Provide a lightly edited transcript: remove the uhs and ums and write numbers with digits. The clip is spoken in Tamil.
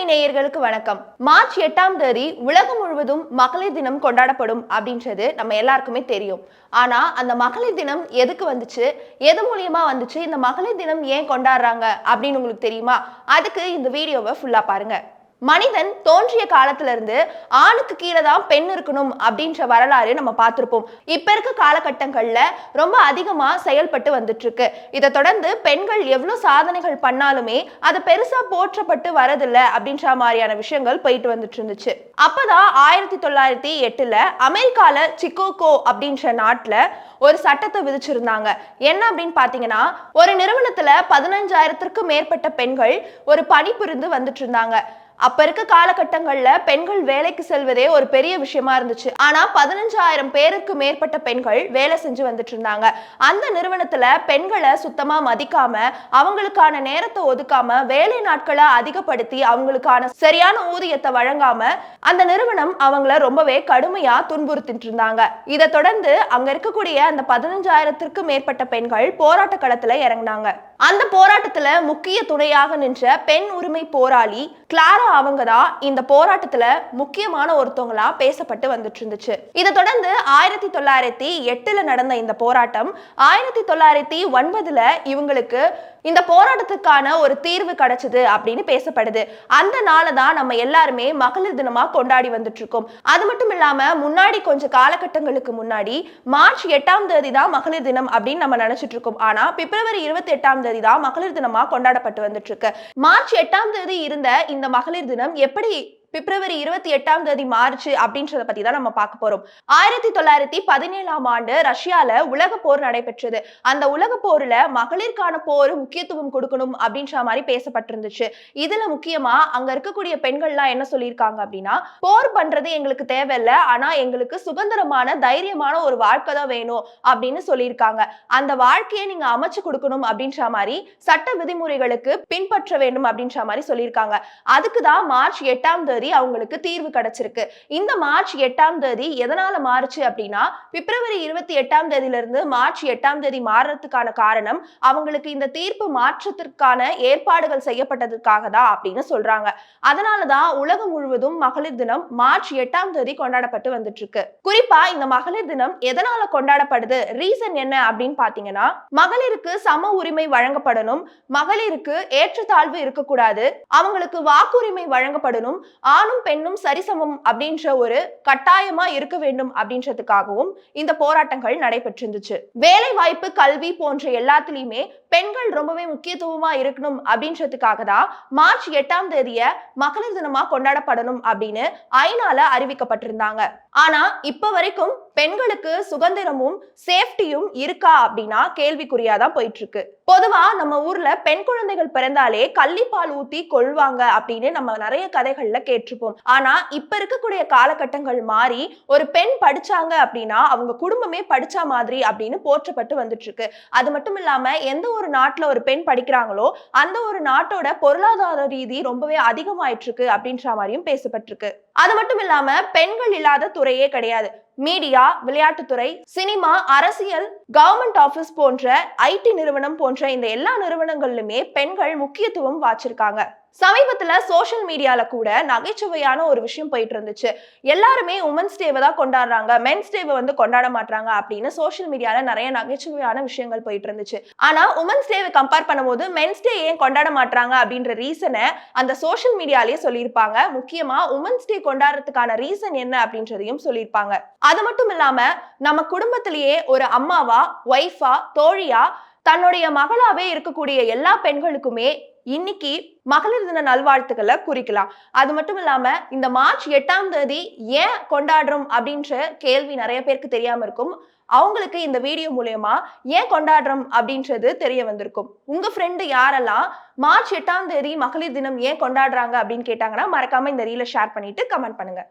தனிமை நேயர்களுக்கு வணக்கம். மார்ச் 8ஆம் தேதி உலகம் முழுவதும் மகளிர் தினம் கொண்டாடப்படும் அப்படின்றது நம்ம எல்லாருக்குமே தெரியும். ஆனா அந்த மகளிர் தினம் எதுக்கு வந்துச்சு, எது மூலியமா வந்துச்சு, இந்த மகளிர் தினம் ஏன் கொண்டாடுறாங்க அப்படின்னு உங்களுக்கு தெரியுமா? அதுக்கு இந்த வீடியோவை ஃபுல்லா பாருங்க. மனிதன் தோன்றிய காலத்துல இருந்து ஆணுக்கு கீழே தான் பெண் இருக்கணும் அப்படின்ற வரலாறு நம்ம பார்த்திருப்போம். இப்ப இருக்க காலகட்டங்கள்ல ரொம்ப அதிகமா செயல்பட்டு வந்துட்டு இருக்கு. இதை தொடர்ந்து பெண்கள் எவ்வளவு சாதனைகள் பண்ணாலுமே அது பெருசா போற்றப்பட்டு வரதில்லை அப்படின்ற மாதிரியான விஷயங்கள் போயிட்டு வந்துட்டு இருந்துச்சு. அப்பதான் 1908ல அமெரிக்கால சிகாகோ அப்படின்ற நாட்டுல ஒரு சட்டத்தை விதிச்சிருந்தாங்க. என்ன அப்படின்னு பாத்தீங்கன்னா, ஒரு நிறுவனத்துல 15,000த்திற்கும் மேற்பட்ட பெண்கள் ஒரு பணிபுரிந்து வந்துட்டு இருந்தாங்க. அப்ப இருக்க காலகட்டங்கள்ல பெண்கள் வேலைக்கு செல்வதே ஒரு பெரிய விஷயமா இருந்துச்சு. ஆனா 15,000 பேருக்கு மேற்பட்ட பெண்கள் வேலை செஞ்சு வந்துட்டு இருந்தாங்க. அந்த நிறுவனத்துல பெண்களை சுத்தமா மதிக்காம, அவங்களுக்கான நேரத்தை ஒதுக்காம, வேலை நாட்களை அதிகப்படுத்தி அவங்களுக்கான சரியான ஊதியத்தை வழங்காம அந்த நிறுவனம் அவங்கள ரொம்பவே கடுமையா துன்புறுத்திட்டு இருந்தாங்க. இதை தொடர்ந்து அங்க இருக்கக்கூடிய அந்த 15,000த்திற்கும் மேற்பட்ட பெண்கள் போராட்ட களத்துல இறங்கினாங்க. அந்த போராட்டத்துல முக்கிய துணையாக நின்ற பெண் உரிமை போராளி கிளாரா அவங்க தான் இந்த போராட்டத்துல முக்கியமான ஒருத்தவங்களா பேசப்பட்டு வந்துட்டு இருந்துச்சு. இதை தொடர்ந்து 1908ல நடந்த இந்த போராட்டம் 1909ல இவங்களுக்கு இந்த போராட்டத்துக்கான ஒரு தீர்வு கிடைச்சது அப்படின்னு பேசப்படுது. அந்த நாளை தான் நம்ம எல்லாருமே மகளிர் தினமா கொண்டாடி வந்துட்டு இருக்கோம். அது மட்டும் இல்லாம முன்னாடி கொஞ்சம் காலகட்டங்களுக்கு முன்னாடி மார்ச் 8ஆம் தேதி தான் மகளிர் தினம் அப்படின்னு நம்ம நினைச்சிட்டு இருக்கோம். ஆனா பிப்ரவரி 28ஆம் தேதி தான் மகளிர் தினமா கொண்டாடப்பட்டு வந்துட்டு இருக்கு. மார்ச் 8ஆம் தேதி இருந்த இந்த மகளிர் தினம் எப்படி பிப்ரவரி 28ஆம் தேதி மார்ச் அப்படின்றத பத்தி தான் நம்ம பார்க்க போறோம். 1917ஆம் ஆண்டு ரஷ்யால உலக போர் நடைபெற்றது. அந்த உலக போர்ல மகளிருக்கான போர் முக்கியத்துவம் கொடுக்கணும் அப்படின்ற மாதிரி பேசப்பட்டிருந்துச்சு. இதுல முக்கியமா அங்க இருக்கக்கூடிய பெண்கள்லாம் என்ன சொல்லியிருக்காங்க அப்படின்னா, போர் பண்றது எங்களுக்கு தேவையில்லை, ஆனா எங்களுக்கு சுதந்திரமான தைரியமான ஒரு வாழ்க்கை தான் வேணும் அப்படின்னு சொல்லியிருக்காங்க. அந்த வாழ்க்கையை நீங்க அமைச்சு கொடுக்கணும் அப்படின்ற மாதிரி சட்ட விதிமுறைகளுக்கு பின்பற்ற வேண்டும் அப்படின்ற மாதிரி சொல்லியிருக்காங்க. அதுக்குதான் மார்ச் 8ஆம் தேதி அவங்களுக்கு தீர்வு கிடைச்சிருக்கு. இந்த மார்ச் 8ஆம் தேதி எதனால மாறுச்சு அப்படின்னா, பிப்ரவரி 28ஆம் தேதியில இருந்து மார்ச் 8ஆம் தேதி மாறுறதுக்கான காரணம் அவங்களுக்கு இந்த தீர்ப்பு மாற்றத்திற்கான ஏற்பாடுகள் செய்யப்பட்டதுக்காக தான் அப்படின்னு சொல்றாங்க. அதனாலதான் உலகம் முழுவதும் மகளிர் தினம் மார்ச் 8ஆம் தேதி கொண்டாடப்பட்டு வந்துட்டு இருக்கு. குறிப்பா இந்த மகளிர் தினம் எதனால கொண்டாடப்படுது, ரீசன் என்ன அப்படின்னு பாத்தீங்கன்னா, மகளிருக்கு சம உரிமை வழங்கப்படணும், மகளிருக்கு ஏற்றத்தாழ்வு இருக்கக்கூடாது, அவங்களுக்கு வாக்குரிமை வழங்கப்படணும், ஆணும் பெண்ணும் சரிசமம் அப்படின்ற ஒரு கட்டாயமா இருக்க வேண்டும் அப்படின்றதுக்காகவும் இந்த போராட்டங்கள் நடைபெற்றிருந்துச்சு. வேலை வாய்ப்பு, கல்வி போன்ற எல்லாத்துலயுமே பெண்கள் ரொம்பவே முக்கியத்துவமா இருக்கணும் அப்படின்றதுக்காக தான் மார்ச் 8ஆம் தேதிய மகளிர் தினமா கொண்டாடப்படணும் அப்படின்னு ஐநால அறிவிக்கப்பட்டிருந்தாங்க. ஆனா இப்ப வரைக்கும் பெண்களுக்கு சுதந்திரமும் சேஃப்டியும் இருக்கா அப்படின்னா கேள்விக்குறியாதான் போயிட்டு இருக்கு. பொதுவா நம்ம ஊர்ல பெண் குழந்தைகள் பிறந்தாலே கள்ளிப்பால் ஊத்தி கொள்வாங்க அப்படின்னு நம்ம நிறைய கதைகள்ல கேட்டிருப்போம். ஆனா இப்ப இருக்கக்கூடிய காலகட்டங்கள் மாறி ஒரு பெண் படிச்சாங்க அப்படின்னா அவங்க குடும்பமே படிச்சா மாதிரி அப்படின்னு போற்றப்பட்டு வந்துட்டு இருக்கு. அது மட்டும் இல்லாம எந்த ஒரு நாட்டுல ஒரு பெண் படிக்கிறாங்களோ அந்த ஒரு நாட்டோட பொருளாதார ரீதி ரொம்பவே அதிகமாயிட்டு இருக்கு அப்படின்ற மாதிரியும் பேசப்பட்டிருக்கு. அது மட்டும் இல்லாம பெண்கள் இல்லாத துறையே கிடையாது. மீடியா, விளையாட்டுத்துறை, சினிமா, அரசியல், கவர்மெண்ட் ஆபீஸ் போன்ற ஐடி நிறுவனம் போன்ற இந்த எல்லா நிறுவனங்களிலுமே பெண்கள் முக்கியத்துவம் வாச்சிருக்காங்க. சமீபத்துல சோசியல் மீடியால கூட நகைச்சுவையான ஒரு விஷயம் போயிட்டு இருந்துச்சு. எல்லாருமே உமன்ஸ் டேவை தான் கொண்டாடுறாங்க, மென்ஸ் டேவை வந்து கொண்டாட மாட்டாங்க அப்படின்னு சோசியல் மீடியால நிறைய நகைச்சுவையான விஷயங்கள் போயிட்டு இருந்துச்சு. ஆனா உமன்ஸ் டேவை கம்பேர் பண்ணும்போது மென்ஸ் டே ஏன் கொண்டாட மாட்டாங்க அப்படின்ற ரீசனை அந்த சோசியல் மீடியாலேயே சொல்லியிருப்பாங்க. முக்கியமா உமன்ஸ் டே கொண்டாடுறதுக்கான ரீசன் என்ன அப்படின்றதையும் சொல்லியிருப்பாங்க. அது மட்டும் இல்லாம நம்ம குடும்பத்திலேயே ஒரு அம்மாவா, ஒய்ஃபா, தோழியா, தன்னுடைய மகளாவே இருக்கக்கூடிய எல்லா பெண்களுக்குமே இன்னைக்கு மகளிர் தின நல்வாழ்த்துக்களை குறிக்கலாம். அது மட்டும் இல்லாம இந்த மார்ச் 8ஆம் தேதி ஏன் கொண்டாடுறோம் அப்படின்ற கேள்வி நிறைய பேருக்கு தெரியாம இருக்கும். அவங்களுக்கு இந்த வீடியோ மூலமா ஏன் கொண்டாடுறோம் அப்படின்றது தெரிய வந்திருக்கும். உங்க ஃப்ரெண்டு யாரெல்லாம் மார்ச் 8ஆம் தேதி மகளிர் தினம் ஏன் கொண்டாடுறாங்க அப்படின்னு கேட்டாங்கன்னா மறக்காம இந்த ரீலை ஷேர் பண்ணிட்டு கமெண்ட் பண்ணுங்க.